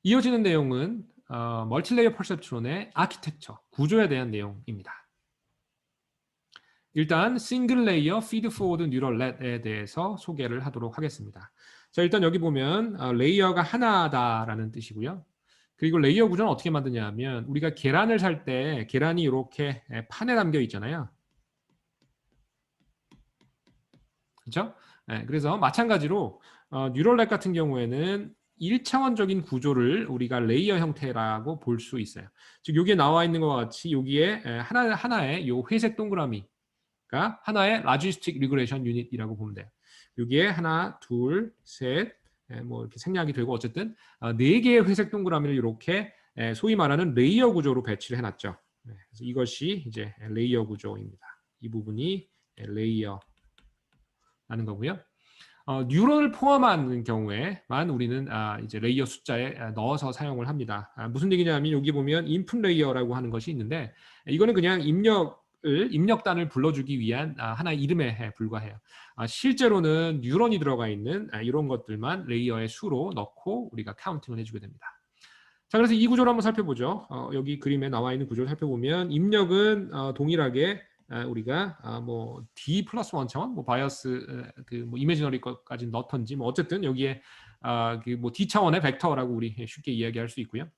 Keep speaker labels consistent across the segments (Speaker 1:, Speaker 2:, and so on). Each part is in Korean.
Speaker 1: 이어지는 내용은 멀티레이어 퍼셉트론의 아키텍처, 구조에 대한 내용입니다. 일단 싱글 레이어 피드 포워드 뉴럴 넷에 대해서 소개를 하도록 하겠습니다. 자, 일단 여기 보면 레이어가 하나다라는 뜻이고요. 그리고 레이어 구조는 어떻게 만드냐 하면 우리가 계란을 살 때 계란이 이렇게 판에 담겨 있잖아요. 그렇죠? 그래서 마찬가지로 뉴럴넷 같은 경우에는 1차원적인 구조를 우리가 레이어 형태라고 볼 수 있어요. 즉 여기에 나와 있는 것과 같이 여기에 하나의 요 회색 동그라미가 하나의 라지스틱 리그레이션 유닛이라고 보면 돼요. 여기에 하나, 둘, 셋, 뭐 이렇게 생략이 되고 어쨌든 네 개의 회색 동그라미를 이렇게 소위 말하는 레이어 구조로 배치를 해놨죠. 그래서 이것이 이제 레이어 구조입니다. 이 부분이 레이어 라는 거고요. 뉴런을 포함하는 경우에만 우리는 이제 레이어 숫자에 넣어서 사용을 합니다. 무슨 얘기냐면 여기 보면 인풋 레이어라고 하는 것이 있는데 이거는 그냥 입력단을 불러주기 위한 하나의 이름에 불과해요. 실제로는 뉴런이 들어가 있는 이런 것들만 레이어의 수로 넣고 우리가 카운팅을 해주게 됩니다. 자, 그래서 이 구조를 한번 살펴보죠. 여기 그림에 나와 있는 구조를 살펴보면 입력은 동일하게 우리가 뭐 D 플러스 1차원, 뭐 바이어스 그뭐 이미지너리 것까지 넣던지 뭐 어쨌든 여기에 그뭐 D 차원의 벡터라고 우리 쉽게 이야기할 수 있고요.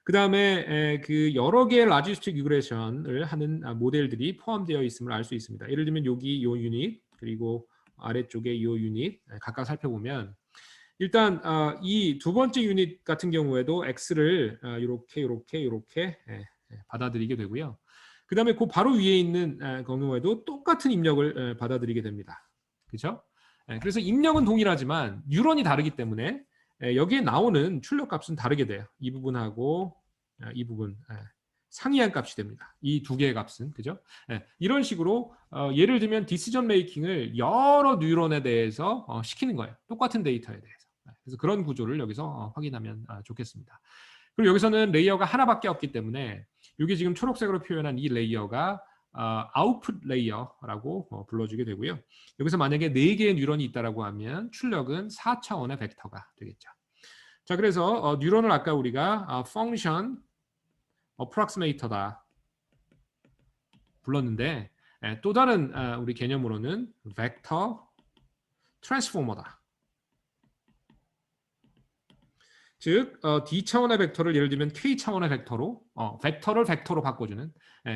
Speaker 1: 그 다음에 그 여러 개의 라지스틱 리그레이션을 하는 모델들이 포함되어 있음을 알 수 있습니다. 예를 들면 여기 요 유닛 그리고 아래쪽에 요 유닛 각각 살펴보면 일단 이 두 번째 유닛 같은 경우에도 x를 이렇게 받아들이게 되고요. 그 다음에 그 바로 위에 있는 경우에도 똑같은 입력을 받아들이게 됩니다. 그렇죠? 그래서 입력은 동일하지만 뉴런이 다르기 때문에 여기에 나오는 출력 값은 다르게 돼요. 이 부분하고 이 부분 상이한 값이 됩니다. 이 두 개의 값은 그죠? 이런 식으로 예를 들면 디시전 메이킹을 여러 뉴런에 대해서 시키는 거예요. 똑같은 데이터에 대해서. 그래서 그런 구조를 여기서 확인하면 좋겠습니다. 그리고 여기서는 레이어가 하나밖에 없기 때문에 이게 지금 초록색으로 표현한 이 레이어가 아웃풋 레이어라고 불러주게 되고요. 여기서 만약에 4개의 뉴런이 있다라고 하면 출력은 4차원의 벡터가 되겠죠. 자, 그래서 뉴런을 아까 우리가 펑션 어프락시메이터다 불렀는데 또 다른 우리 개념으로는 벡터 트랜스포머다. 즉 D 차원의 벡터를 예를 들면 K차원의 벡터로 벡터를 벡터로 바꿔주는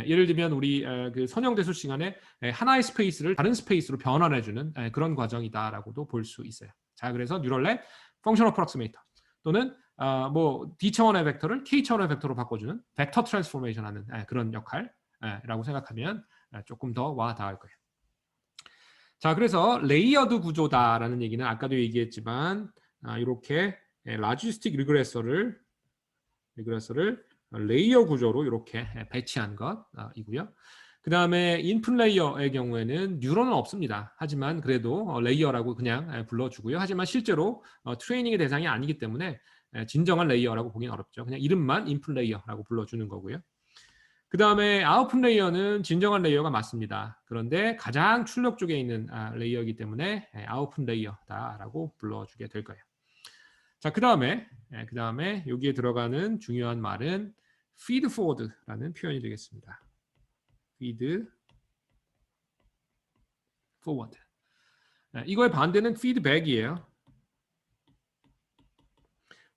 Speaker 1: 예를 들면 우리 그 선형대수 시간에 하나의 스페이스를 다른 스페이스로 변환해주는 그런 과정이다라고도 볼 수 있어요. 자, 그래서 뉴럴넷 펑션 어프락시메이터 또는 뭐 D 차원의 벡터를 K차원의 벡터로 바꿔주는 벡터 트랜스포메이션 하는 그런 역할라고 생각하면 조금 더 와 닿을 거예요. 자, 그래서 레이어드 구조다라는 얘기는 아까도 얘기했지만 이렇게 라지스틱 리그레서를 레이어 구조로 이렇게 배치한 것이고요. 그 다음에 인풋 레이어의 경우에는 뉴런은 없습니다. 하지만 그래도 레이어라고 그냥 불러주고요. 하지만 실제로 트레이닝의 대상이 아니기 때문에 진정한 레이어라고 보기는 어렵죠. 그냥 이름만 인풋 레이어라고 불러주는 거고요. 그 다음에 아웃풋 레이어는 진정한 레이어가 맞습니다. 그런데 가장 출력 쪽에 있는 레이어이기 때문에 아웃풋 레이어다라고 불러주게 될 거예요. 자, 그 다음에 여기에 들어가는 중요한 말은 feed forward라는 표현이 되겠습니다. feed forward. 이거의 반대는 feedback이에요.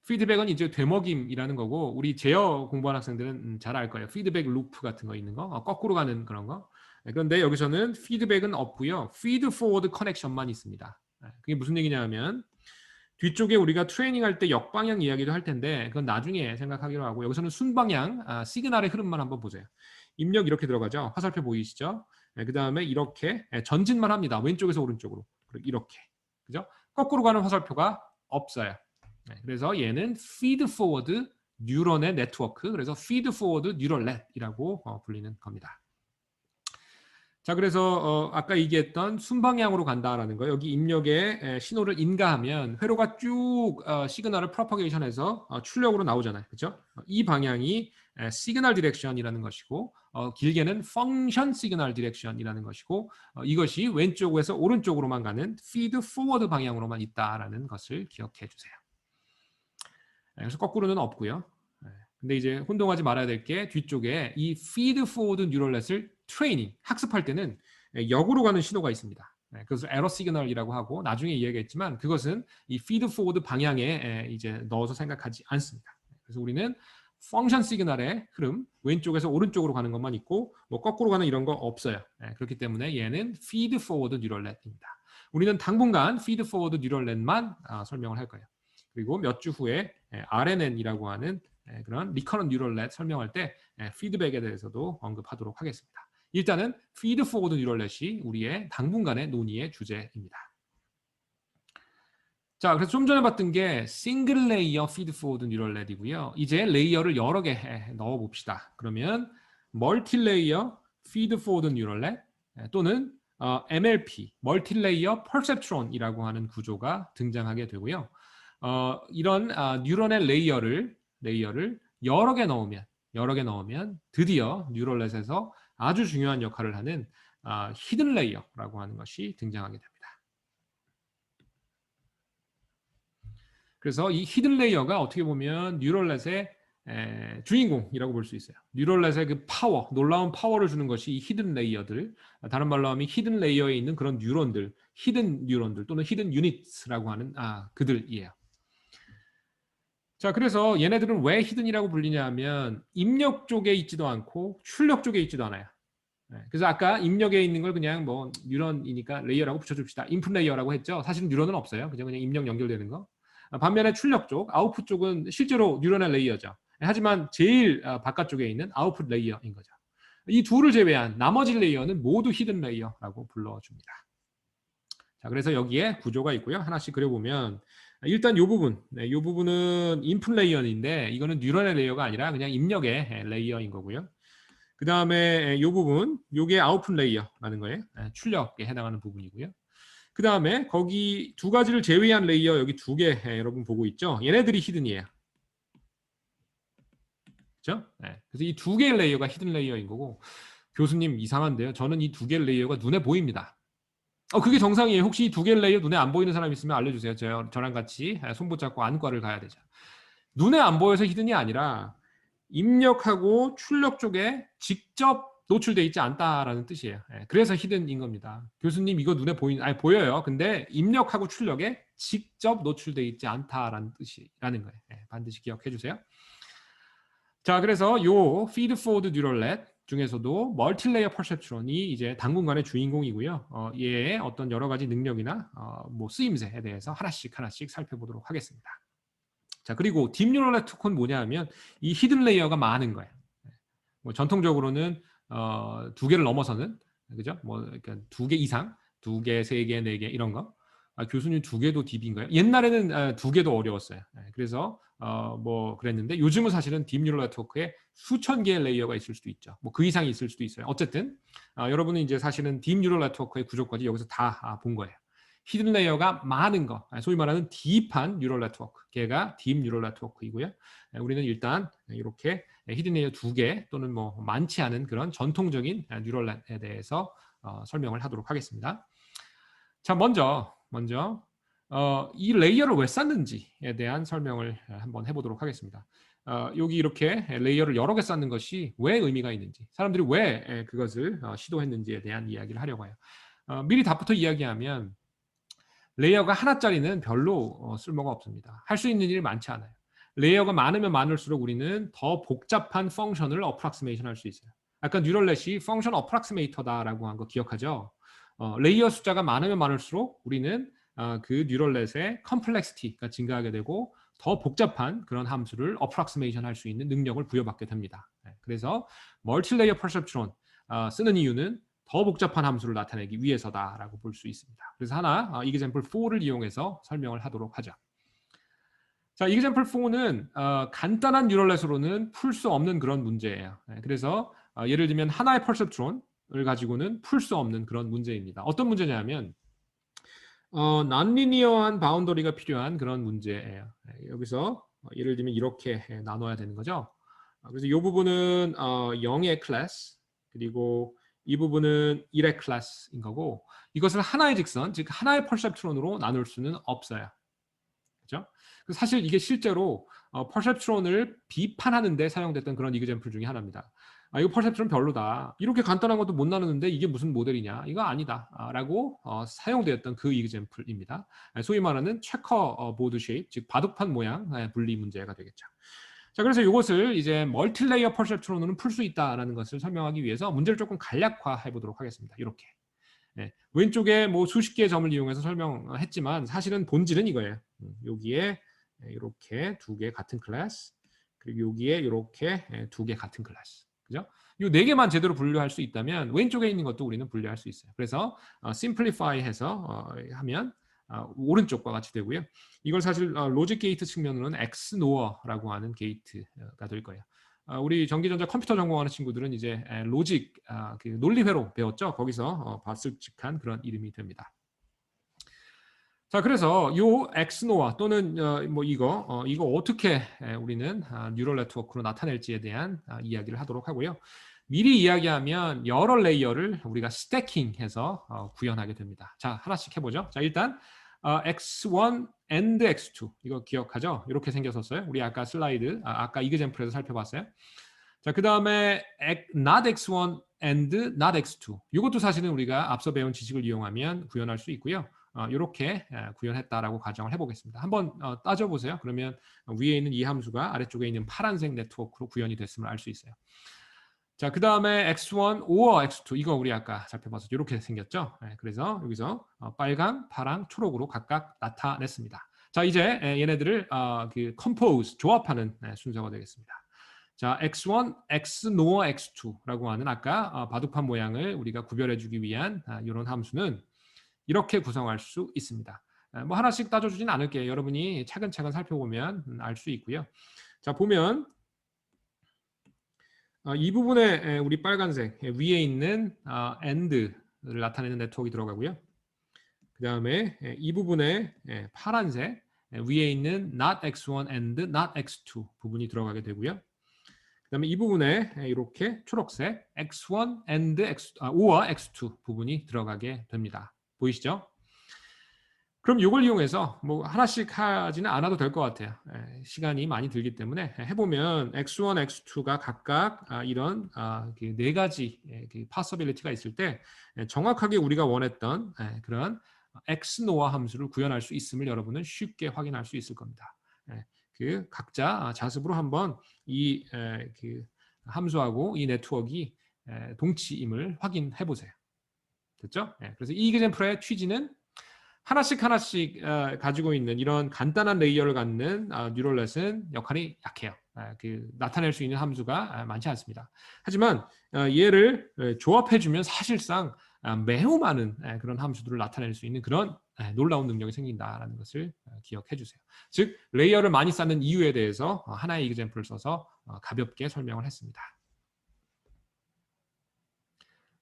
Speaker 1: 피드백은 이제 되먹임이라는 거고 우리 제어 공부하는 학생들은 잘 알 거예요. 피드백 루프 같은 거 있는 거, 거꾸로 가는 그런 거. 그런데 여기서는 피드백은 없고요. feed forward 커넥션만 있습니다. 그게 무슨 얘기냐면 뒤쪽에 우리가 트레이닝할 때 역방향 이야기도 할 텐데 그건 나중에 생각하기로 하고 여기서는 순방향 시그널의 흐름만 한번 보세요. 입력 이렇게 들어가죠. 화살표 보이시죠? 그 다음에 이렇게 전진만 합니다. 왼쪽에서 오른쪽으로 이렇게 그죠? 거꾸로 가는 화살표가 없어요. 그래서 얘는 feed forward 뉴런의 네트워크, 그래서 feed forward neural net이라고 불리는 겁니다. 자, 그래서 아까 얘기했던 순방향으로 간다라는 거, 여기 입력에 신호를 인가하면 회로가 쭉 시그널을 프로퍼게이션해서 출력으로 나오잖아요, 그렇죠? 이 방향이 시그널 디렉션이라는 것이고 길게는 펑션 시그널 디렉션이라는 것이고 이것이 왼쪽에서 오른쪽으로만 가는 feed forward 방향으로만 있다라는 것을 기억해 주세요. 그래서 거꾸로는 없고요. 근데 이제 혼동하지 말아야 될 게 뒤쪽에 이 feed forward neural net을 트레이닝, 학습할 때는 역으로 가는 신호가 있습니다. 그래서 에러 시그널이라고 하고 나중에 이야기했지만 그것은 이 feed forward 방향에 이제 넣어서 생각하지 않습니다. 그래서 우리는 펑션 시그널의 흐름 왼쪽에서 오른쪽으로 가는 것만 있고 뭐 거꾸로 가는 이런 거 없어요. 그렇기 때문에 얘는 feed forward neural net입니다. 우리는 당분간 feed forward neural net만 설명을 할 거예요. 그리고 몇 주 후에 RNN이라고 하는 그런 리커런트 뉴럴 넷 설명할 때 피드백에 대해서도 언급하도록 하겠습니다. 일단은 feed forward neural net이 우리의 당분간의 논의의 주제입니다. 자, 그래서 좀 전에 봤던 게 싱글 레이어 feed forward neural net이고요. 이제 레이어를 여러 개 넣어 봅시다. 그러면 멀티 레이어 feed forward neural net 또는 MLP, 멀티 레이어 퍼셉트론이라고 하는 구조가 등장하게 되고요. 이런 뉴런의 레이어를 여러 개 넣으면 드디어 뉴럴넷에서 아주 중요한 역할을 하는 히든 레이어라고 하는 것이 등장하게 됩니다. 그래서 이 히든 레이어가 어떻게 보면 뉴럴넷의 주인공이라고 볼 수 있어요. 뉴럴넷의 그 파워, 놀라운 파워를 주는 것이 이 히든 레이어들, 다른 말로 하면 히든 레이어에 있는 그런 뉴런들, 히든 뉴런들 또는 히든 유닛이라고 하는 그들이에요. 자, 그래서 얘네들은 왜 히든이라고 불리냐 하면 입력 쪽에 있지도 않고 출력 쪽에 있지도 않아요. 그래서 아까 입력에 있는 걸 그냥 뭐 뉴런이니까 레이어라고 붙여줍시다. 인풋 레이어라고 했죠. 사실은 뉴런은 없어요. 그냥 입력 연결되는 거. 반면에 출력 쪽, 아웃풋 쪽은 실제로 뉴런의 레이어죠. 하지만 제일 바깥쪽에 있는 아웃풋 레이어인 거죠. 이 둘을 제외한 나머지 레이어는 모두 히든 레이어라고 불러줍니다. 자, 그래서 여기에 구조가 있고요. 하나씩 그려보면 일단 이 부분, 이 부분은 인풋 레이어인데 이거는 뉴런의 레이어가 아니라 그냥 입력의 레이어인 거고요. 그 다음에 이 부분, 이게 아웃풋 레이어라는 거예요. 출력에 해당하는 부분이고요. 그 다음에 거기 두 가지를 제외한 레이어 여기 두 개 여러분 보고 있죠? 얘네들이 히든이에요. 그렇죠? 그래서 이 두 개의 레이어가 히든 레이어인 거고 교수님 이상한데요. 저는 이 두 개의 레이어가 눈에 보입니다. 그게 정상이에요. 혹시 이 두 개의 레이어 눈에 안 보이는 사람 있으면 알려주세요. 저랑 같이 손 붙잡고 안과를 가야 되죠. 눈에 안 보여서 히든이 아니라 입력하고 출력 쪽에 직접 노출돼 있지 않다라는 뜻이에요. 그래서 히든인 겁니다. 교수님 이거 눈에 보여요. 근데 입력하고 출력에 직접 노출돼 있지 않다라는 뜻이라는 거예요. 반드시 기억해 주세요. 자, 그래서 요 feed forward neural net 중에서도 멀티레이어 퍼셉트론이 이제 당분간의 주인공이고요. 얘의 어떤 여러 가지 능력이나 뭐 쓰임새에 대해서 하나씩 살펴보도록 하겠습니다. 자, 그리고 딥 뉴럴 네트워크는 뭐냐 하면 이 히든 레이어가 많은 거예요. 뭐 전통적으로는 두 개를 넘어서는, 그죠? 뭐 그러니까 두 개 이상, 두 개, 세 개, 네 개 이런 거. 교수님 두 개도 딥인가요? 옛날에는 두 개도 어려웠어요. 그래서 뭐 그랬는데 요즘은 사실은 딥 뉴럴 네트워크에 수천 개의 레이어가 있을 수도 있죠. 뭐 그 이상이 있을 수도 있어요. 어쨌든 여러분은 이제 사실은 딥 뉴럴 네트워크의 구조까지 여기서 다 본 거예요. 히든 레이어가 많은 거, 소위 말하는 딥한 뉴럴 네트워크, 걔가 딥 뉴럴 네트워크이고요. 우리는 일단 이렇게 히든 레이어 두 개 또는 뭐 많지 않은 그런 전통적인 뉴럴 넷에 대해서 설명을 하도록 하겠습니다. 자, 먼저 이 레이어를 왜 쌓는지에 대한 설명을 한번 해보도록 하겠습니다. 여기 이렇게 레이어를 여러 개 쌓는 것이 왜 의미가 있는지, 사람들이 왜 그것을 시도했는지에 대한 이야기를 하려고 해요. 미리 답부터 이야기하면 레이어가 하나짜리는 별로 쓸모가 없습니다. 할 수 있는 일이 많지 않아요. 레이어가 많으면 많을수록 우리는 더 복잡한 펑션을 어프락시메이션 할 수 있어요. 아까 뉴럴넷이 펑션 어프락시메이터다라고 한 거 기억하죠? 레이어 숫자가 많으면 많을수록 우리는 그 뉴럴넷의 컴플렉시티가 증가하게 되고 더 복잡한 그런 함수를 어프락시메이션 할 수 있는 능력을 부여받게 됩니다. 그래서 멀티레이어 퍼셉트론 쓰는 이유는 더 복잡한 함수를 나타내기 위해서다라고 볼 수 있습니다. 그래서 하나 example 4를 이용해서 설명을 하도록 하죠. 자, example 4는 간단한 뉴럴넷으로는 풀 수 없는 그런 문제예요. 그래서 예를 들면 하나의 퍼셉트론을 가지고는 풀 수 없는 그런 문제입니다. 어떤 문제냐면 non-linear한 바운더리가 필요한 그런 문제예요. 여기서 예를 들면 이렇게 나눠야 되는 거죠. 그래서 이 부분은 0의 클래스, 그리고 이 부분은 1의 클래스인 거고 이것을 하나의 직선, 즉 하나의 퍼셉트론으로 나눌 수는 없어요. 그죠? 사실 이게 실제로 퍼셉트론을 비판하는 데 사용됐던 그런 이그젬플 중에 하나입니다. 이거 퍼셉트론 별로다. 이렇게 간단한 것도 못 나누는데 이게 무슨 모델이냐? 이거 아니다. 라고 사용되었던 그 이그젬플입니다. 소위 말하는 체커 보드 쉐입, 즉 바둑판 모양 분리 문제가 되겠죠. 자, 그래서 이것을 이제 멀티레이어 퍼셉트론으로는 풀 수 있다라는 것을 설명하기 위해서 문제를 조금 간략화해 보도록 하겠습니다. 이렇게. 왼쪽에 뭐 수십 개의 점을 이용해서 설명했지만 사실은 본질은 이거예요. 여기에 이렇게 두 개 같은 클래스, 그리고 여기에 이렇게 두 개 같은 클래스. 그죠? 이 네 개만 제대로 분류할 수 있다면 왼쪽에 있는 것도 우리는 분류할 수 있어요. 그래서 simplify 해서 하면 오른쪽과 같이 되고요. 이걸 사실 로직 게이트 측면으로는 XNOR라고 하는 게이트가 될 거예요. 우리 전기전자 컴퓨터 전공하는 친구들은 이제 로직 그 논리회로 배웠죠. 거기서 봤을 직한 그런 이름이 됩니다. 자, 그래서 요 XNOR 또는 뭐 이거 어떻게 우리는 뉴럴 네트워크로 나타낼지에 대한 이야기를 하도록 하고요. 미리 이야기하면 여러 레이어를 우리가 스태킹해서 구현하게 됩니다. 자, 하나씩 해보죠. 자, 일단 X1 and X2 이거 기억하죠? 이렇게 생겼었어요. 우리 아까 슬라이드, 아까 이그젬플에서 살펴봤어요. 자, 그 다음에 not X1 and not X2 이것도 사실은 우리가 앞서 배운 지식을 이용하면 구현할 수 있고요. 이렇게 구현했다라고 가정을 해보겠습니다. 한번 따져보세요. 그러면 위에 있는 이 함수가 아래쪽에 있는 파란색 네트워크로 구현이 됐음을 알 수 있어요. 자, 그 다음에 X1 or X2 이거 우리 아까 살펴봐서 이렇게 생겼죠. 그래서 여기서 빨강, 파랑, 초록으로 각각 나타냈습니다. 자, 이제 얘네들을 그 compose, 조합하는 순서가 되겠습니다. 자, X1, XNOR X2라고 하는 아까 바둑판 모양을 우리가 구별해주기 위한 이런 함수는 이렇게 구성할 수 있습니다. 뭐 하나씩 따져주진 않을게요. 여러분이 차근차근 살펴보면 알 수 있고요. 자, 보면 이 부분에 우리 빨간색 위에 있는 AND를 나타내는 네트워크가 들어가고요. 그 다음에 이 부분에 파란색 위에 있는 not x1 and not x2 부분이 들어가게 되고요. 그 다음에 이 부분에 이렇게 초록색 x1 and or x2 부분이 들어가게 됩니다. 보이시죠? 그럼 이걸 이용해서 뭐 하나씩 하지는 않아도 될 것 같아요. 시간이 많이 들기 때문에 해보면 x1, x2가 각각 이런 네 가지 그 possibility가 있을 때 정확하게 우리가 원했던 그런 XNOR 함수를 구현할 수 있음을 여러분은 쉽게 확인할 수 있을 겁니다. 그 각자 자습으로 한번 이 그 함수하고 이 네트워크가 동치임을 확인해 보세요. 됐죠? 그래서 이 이그젬플의 취지는 하나씩 가지고 있는 이런 간단한 레이어를 갖는 뉴럴넷은 역할이 약해요. 그 나타낼 수 있는 함수가 많지 않습니다. 하지만 얘를 조합해주면 사실상 매우 많은 그런 함수들을 나타낼 수 있는 그런 놀라운 능력이 생긴다라는 것을 기억해 주세요. 즉 레이어를 많이 쌓는 이유에 대해서 하나의 이그젬플을 써서 가볍게 설명을 했습니다.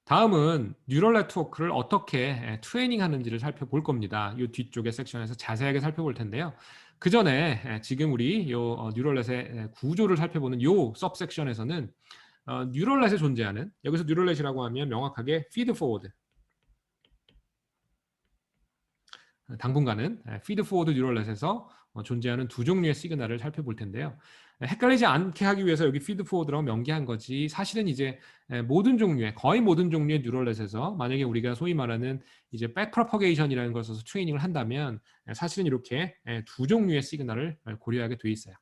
Speaker 1: 다음은 뉴럴 네트워크를 어떻게 트레이닝 하는지를 살펴볼 겁니다. 이 뒤쪽의 섹션에서 자세하게 살펴볼 텐데요. 그 전에 지금 우리 이 뉴럴넷의 구조를 살펴보는 이 서브섹션에서는 뉴럴넷에 존재하는, 여기서 뉴럴넷이라고 하면 명확하게 feed forward, 당분간은 feed forward 뉴럴넷에서 존재하는 두 종류의 시그널을 살펴볼 텐데요. 헷갈리지 않게 하기 위해서 여기 feed forward라고 명기한 거지, 사실은 이제 모든 종류의, 거의 모든 종류의 뉴럴넷에서 만약에 우리가 소위 말하는 이제 back propagation이라는 것을 써서 트레이닝을 한다면 사실은 이렇게 두 종류의 시그널을 고려하게 돼 있어요.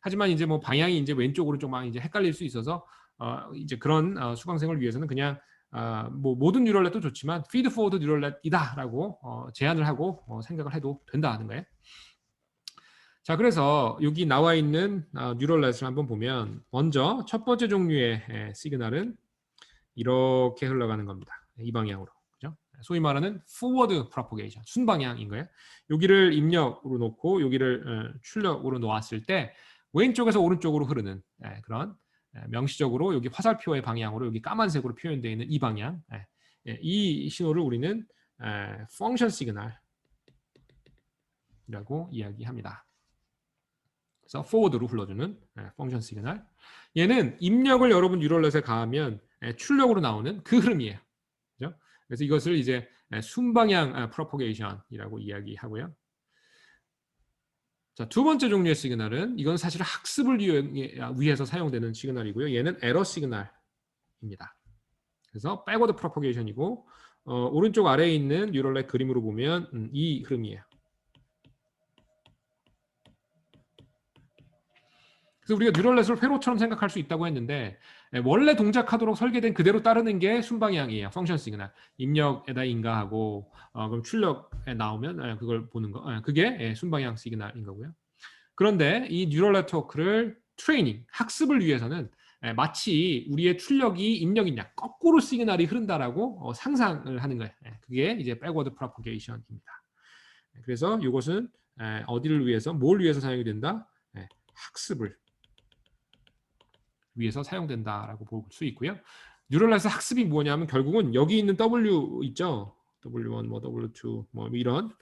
Speaker 1: 하지만 이제 뭐 방향이 이제 왼쪽으로 좀 이제 헷갈릴 수 있어서 이제 그런 수강생을 위해서는 그냥 뭐 모든 뉴럴넷도 좋지만 feed forward 뉴럴넷이다라고 제안을 하고 생각을 해도 된다는 거예요. 자, 그래서 여기 나와 있는 뉴럴넷을 한번 보면 먼저 첫 번째 종류의 시그널은 이렇게 흘러가는 겁니다. 이 방향으로. 그죠? 소위 말하는 forward propagation, 순방향인 거예요. 여기를 입력으로 놓고 여기를 출력으로 놓았을 때 왼쪽에서 오른쪽으로 흐르는 그런 명시적으로 여기 화살표의 방향으로 여기 까만색으로 표현되어 있는 이 방향, 이 신호를 우리는 펑션 시그널이라고 이야기합니다. 그래서 forward로 흘러주는 펑션 시그널. 얘는 입력을 여러분 뉴럴넷에 가하면 출력으로 나오는 그 흐름이에요. 그죠? 그래서 이것을 이제 순방향 프로포게이션이라고 이야기하고요. 자, 두 번째 종류의 시그널은 이건 사실 학습을 위해서 사용되는 시그널이고요. 얘는 에러 시그널입니다. 그래서 백워드 프로퍼게이션이고 오른쪽 아래에 있는 뉴럴넷 그림으로 보면 이 흐름이에요. 그래서 우리가 뉴럴넷을 회로처럼 생각할 수 있다고 했는데 원래 동작하도록 설계된 그대로 따르는 게 순방향이에요. 펑션 시그널. 입력에다 인가하고 그럼 출력에 나오면 그걸 보는 거. 그게 순방향 시그널인 거고요. 그런데 이 뉴럴 네트워크를 트레이닝, 학습을 위해서는 마치 우리의 출력이 입력이냐 거꾸로 시그널이 흐른다라고 상상을 하는 거예요. 그게 이제 백워드 프로퍼게이션입니다. 그래서 이것은 어디를 위해서, 뭘 위해서 사용이 된다? 학습을 위해서 사용된다라고 볼 수 있고요. 뉴럴넷의 학습이 뭐냐면 결국은 여기 있는 W 있죠. W1, 뭐 W2, 뭐 이런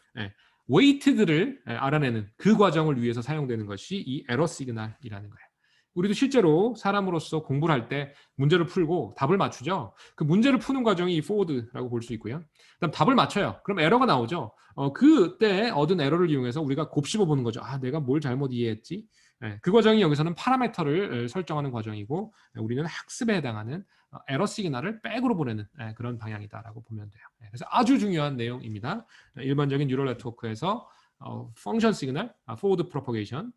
Speaker 1: 웨이트들을 알아내는 그 과정을 위해서 사용되는 것이 이 에러 시그널이라는 거예요. 우리도 실제로 사람으로서 공부를 할 때 문제를 풀고 답을 맞추죠. 그 문제를 푸는 과정이 이 forward라고 볼 수 있고요. 그다음 답을 맞춰요. 그럼 에러가 나오죠. 그때 얻은 에러를 이용해서 우리가 곱씹어 보는 거죠. 아, 내가 뭘 잘못 이해했지? 그 과정이 여기서는 파라미터를 설정하는 과정이고 우리는 학습에 해당하는 에러 시그널을 백으로 보내는 그런 방향이다라고 보면 돼요. 그래서 아주 중요한 내용입니다. 일반적인 뉴럴 네트워크에서 펑션 시그널, forward propagation,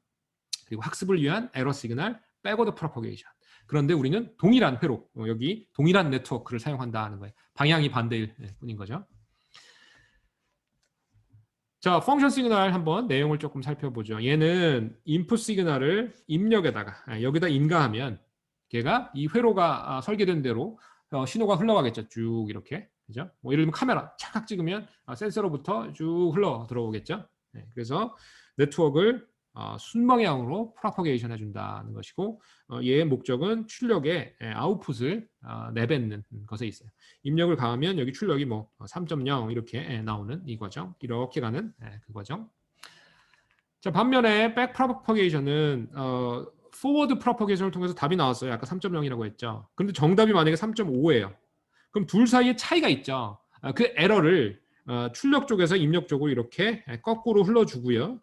Speaker 1: 그리고 학습을 위한 에러 시그널, backward propagation. 그런데 우리는 동일한 회로, 여기 동일한 네트워크를 사용한다는 거예요. 방향이 반대일 뿐인 거죠. 자, 펑션 시그널 한번 내용을 조금 살펴보죠. 얘는 인풋 시그널을 입력에다가 여기다 인가하면 걔가 이 회로가 설계된 대로 신호가 흘러가겠죠. 쭉 이렇게. 그죠? 뭐 예를 들면 카메라 착각 찍으면 센서로부터 쭉 흘러 들어오겠죠. 그래서 네트워크를 순방향으로 프로퍼게이션 해준다는 것이고 얘의 목적은 출력의 아웃풋을 내뱉는 것에 있어요. 입력을 가하면 여기 출력이 뭐 3.0 이렇게 나오는 이 과정, 이렇게 가는 그 과정. 자, 반면에 백 프로퍼게이션은 포워드 프로퍼게이션을 통해서 답이 나왔어요. 아까 3.0이라고 했죠. 그런데 정답이 만약에 3.5예요. 그럼 둘 사이에 차이가 있죠. 그 에러를 출력 쪽에서 입력 쪽으로 이렇게 거꾸로 흘러주고요.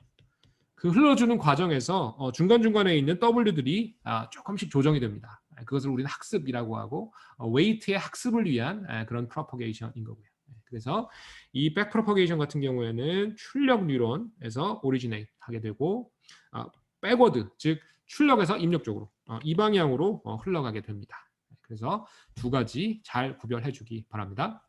Speaker 1: 그 흘러주는 과정에서 중간중간에 있는 W들이 조금씩 조정이 됩니다. 그것을 우리는 학습이라고 하고 웨이트의 학습을 위한 그런 프로퍼게이션인 거고요. 그래서 이 백 프로퍼게이션 같은 경우에는 출력 뉴런에서 오리지네이트 하게 되고 백워드, 즉 출력에서 입력 쪽으로 이 방향으로 흘러가게 됩니다. 그래서 두 가지 잘 구별해 주기 바랍니다.